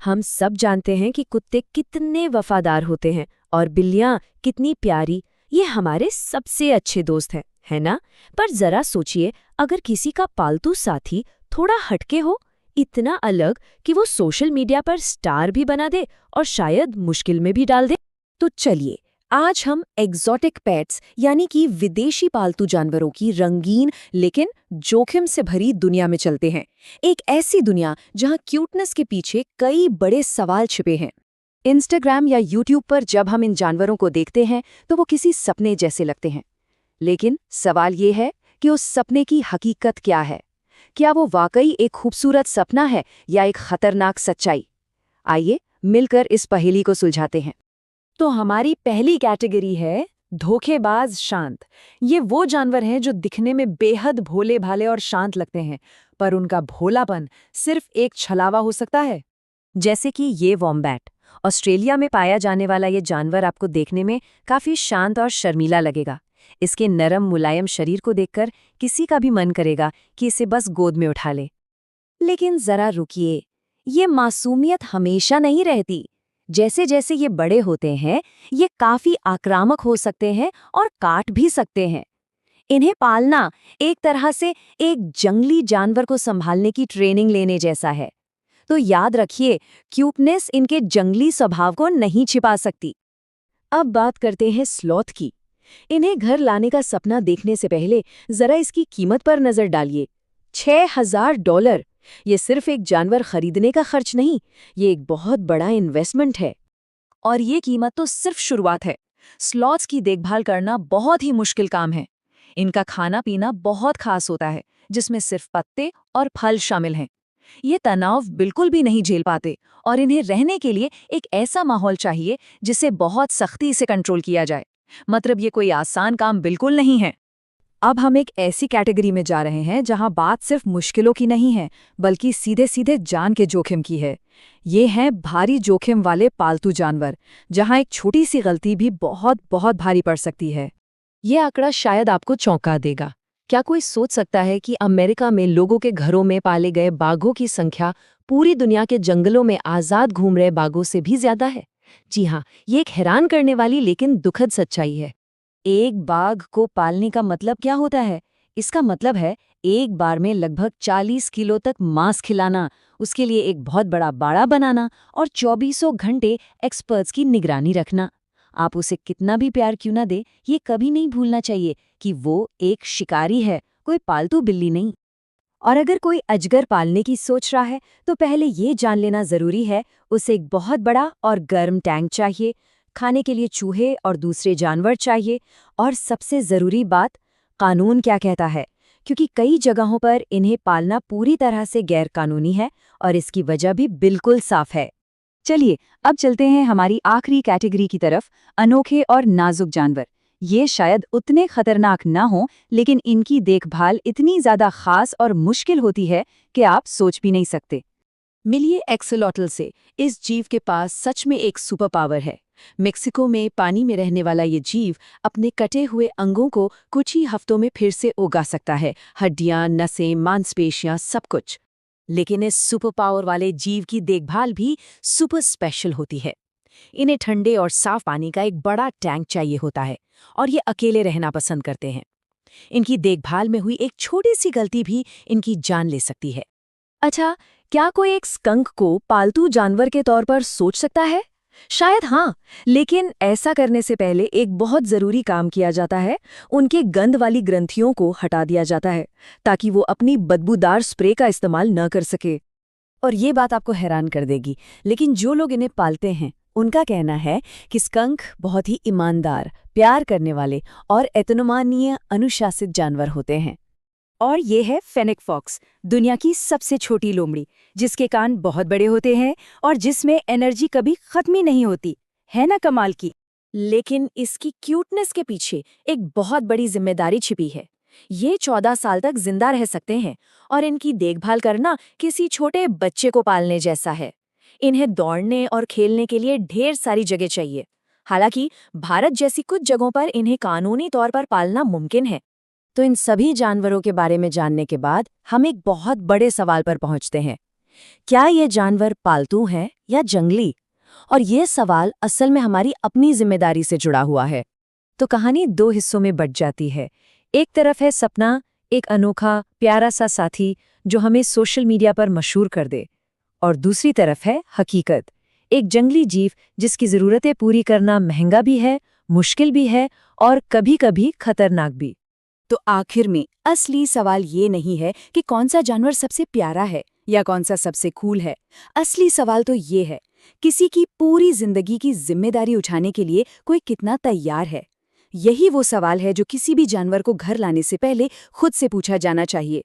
हम सब जानते हैं कि कुत्ते कितने वफादार होते हैं और बिल्लियां कितनी प्यारी। ये हमारे सबसे अच्छे दोस्त हैं, है ना? पर जरा सोचिए, अगर किसी का पालतू साथी थोड़ा हटके हो, इतना अलग कि वो सोशल मीडिया पर स्टार भी बना दे और शायद मुश्किल में भी डाल दे। तो चलिए, आज हम एग्जॉटिक पेट्स यानी कि विदेशी पालतू जानवरों की रंगीन लेकिन जोखिम से भरी दुनिया में चलते हैं। एक ऐसी दुनिया जहां क्यूटनेस के पीछे कई बड़े सवाल छिपे हैं। इंस्टाग्राम या यूट्यूब पर जब हम इन जानवरों को देखते हैं तो वो किसी सपने जैसे लगते हैं। लेकिन सवाल ये है कि उस सपने की हकीकत क्या है? क्या वो वाकई एक खूबसूरत सपना है या एक खतरनाक सच्चाई? आइए मिलकर इस पहेली को सुलझाते हैं। तो हमारी पहली कैटेगरी है धोखेबाज शांत। ये वो जानवर हैं जो दिखने में बेहद भोले भाले और शांत लगते हैं, पर उनका भोलापन सिर्फ एक छलावा हो सकता है। जैसे कि ये वॉम्बैट, ऑस्ट्रेलिया में पाया जाने वाला ये जानवर आपको देखने में काफी शांत और शर्मीला लगेगा। इसके नरम मुलायम शरीर को देखकर किसी का भी मन करेगा कि इसे बस गोद में उठा ले। लेकिन जरा रुकिए, ये मासूमियत हमेशा नहीं रहती। जैसे जैसे ये बड़े होते हैं, ये काफी आक्रामक हो सकते हैं और काट भी सकते हैं। इन्हें पालना एक तरह से एक जंगली जानवर को संभालने की ट्रेनिंग लेने जैसा है। तो याद रखिए, क्यूटनेस इनके जंगली स्वभाव को नहीं छिपा सकती। अब बात करते हैं स्लॉथ की। इन्हें घर लाने का सपना देखने से पहले जरा इसकी कीमत पर नजर डालिए। $6000। ये सिर्फ एक जानवर खरीदने का खर्च नहीं, ये एक बहुत बड़ा इन्वेस्टमेंट है। और ये कीमत तो सिर्फ शुरुआत है। स्लॉथ्स की देखभाल करना बहुत ही मुश्किल काम है। इनका खाना पीना बहुत खास होता है, जिसमें सिर्फ पत्ते और फल शामिल हैं। ये तनाव बिल्कुल भी नहीं झेल पाते और इन्हें रहने के लिए एक ऐसा माहौल चाहिए जिसे बहुत सख्ती से कंट्रोल किया जाए। मतलब ये कोई आसान काम बिल्कुल नहीं है। अब हम एक ऐसी कैटेगरी में जा रहे हैं जहां बात सिर्फ मुश्किलों की नहीं है, बल्कि सीधे सीधे जान के जोखिम की है। ये हैं भारी जोखिम वाले पालतू जानवर, जहां एक छोटी सी गलती भी बहुत बहुत भारी पड़ सकती है। ये आंकड़ा शायद आपको चौंका देगा। क्या कोई सोच सकता है कि अमेरिका में लोगों के घरों में पाले गए बाघों की संख्या पूरी दुनिया के जंगलों में आज़ाद घूम रहे बाघों से भी ज्यादा है? जी हाँ, ये एक हैरान करने वाली लेकिन दुखद सच्चाई है। एक बाघ को पालने का मतलब क्या होता है? इसका मतलब है एक बार में लगभग 40 किलो तक मांस खिलाना, उसके लिए एक बहुत बड़ा बाड़ा बनाना और 24 घंटे एक्सपर्ट्स की निगरानी रखना। आप उसे कितना भी प्यार क्यों ना दे, ये कभी नहीं भूलना चाहिए कि वो एक शिकारी है, कोई पालतू बिल्ली नहीं। और अगर कोई अजगर पालने की सोच रहा है, तो पहले ये जान लेना जरूरी है, उसे एक बहुत बड़ा और गर्म टैंक चाहिए, खाने के लिए चूहे और दूसरे जानवर चाहिए, और सबसे जरूरी बात, कानून क्या कहता है, क्योंकि कई जगहों पर इन्हें पालना पूरी तरह से गैर कानूनी है और इसकी वजह भी बिल्कुल साफ है। चलिए, अब चलते हैं हमारी आखिरी कैटेगरी की तरफ, अनोखे और नाजुक जानवर। ये शायद उतने खतरनाक ना हो, लेकिन इनकी देखभाल इतनी ज्यादा खास और मुश्किल होती है कि आप सोच भी नहीं सकते। मिलिए एक्सोलॉटल से। इस जीव के पास सच में एक सुपर पावर है। मेक्सिको में पानी में रहने वाला ये जीव अपने कटे हुए अंगों को कुछ ही हफ्तों में फिर से उगा सकता है, हड्डियां, नसें, मांसपेशियां, सब कुछ। लेकिन इस सुपर पावर वाले जीव की देखभाल भी सुपर स्पेशल होती है। इन्हें ठंडे और साफ पानी का एक बड़ा टैंक चाहिए होता है और ये अकेले रहना पसंद करते हैं। इनकी देखभाल में हुई एक छोटी सी गलती भी इनकी जान ले सकती है। अच्छा, क्या कोई एक स्कंक को पालतू जानवर के तौर पर सोच सकता है? शायद हाँ, लेकिन ऐसा करने से पहले एक बहुत जरूरी काम किया जाता है। उनके गंध वाली ग्रंथियों को हटा दिया जाता है ताकि वो अपनी बदबूदार स्प्रे का इस्तेमाल न कर सके। और ये बात आपको हैरान कर देगी, लेकिन जो लोग इन्हें पालते हैं उनका कहना है कि स्कंक बहुत ही ईमानदार, प्यार करने वाले और एतनुमानीय अनुशासित जानवर होते हैं। और ये है फेनिक फॉक्स, दुनिया की सबसे छोटी लोमड़ी, जिसके कान बहुत बड़े होते हैं और जिसमें एनर्जी कभी खत्म ही नहीं होती। है ना कमाल की? लेकिन इसकी क्यूटनेस के पीछे एक बहुत बड़ी जिम्मेदारी छिपी है। ये 14 साल तक जिंदा रह सकते हैं और इनकी देखभाल करना किसी छोटे बच्चे को पालने जैसा है। इन्हें दौड़ने और खेलने के लिए ढेर सारी जगह चाहिए। हालांकि भारत जैसी कुछ जगहों पर इन्हें कानूनी तौर पर पालना मुमकिन है। तो इन सभी जानवरों के बारे में जानने के बाद हम एक बहुत बड़े सवाल पर पहुंचते हैं। क्या ये जानवर पालतू हैं या जंगली? और ये सवाल असल में हमारी अपनी जिम्मेदारी से जुड़ा हुआ है। तो कहानी दो हिस्सों में बँट जाती है। एक तरफ है सपना, एक अनोखा, प्यारा सा साथी जो हमें सोशल मीडिया पर मशहूर कर दे। और दूसरी तरफ है हकीकत, एक जंगली जीव जिसकी ज़रूरतें पूरी करना महंगा भी है, मुश्किल भी है और कभी-कभी खतरनाक भी। तो आखिर में असली सवाल ये नहीं है कि कौन सा जानवर सबसे प्यारा है या कौन सा सबसे कूल है। असली सवाल तो ये है, किसी की पूरी जिंदगी की जिम्मेदारी उठाने के लिए कोई कितना तैयार है। यही वो सवाल है जो किसी भी जानवर को घर लाने से पहले खुद से पूछा जाना चाहिए।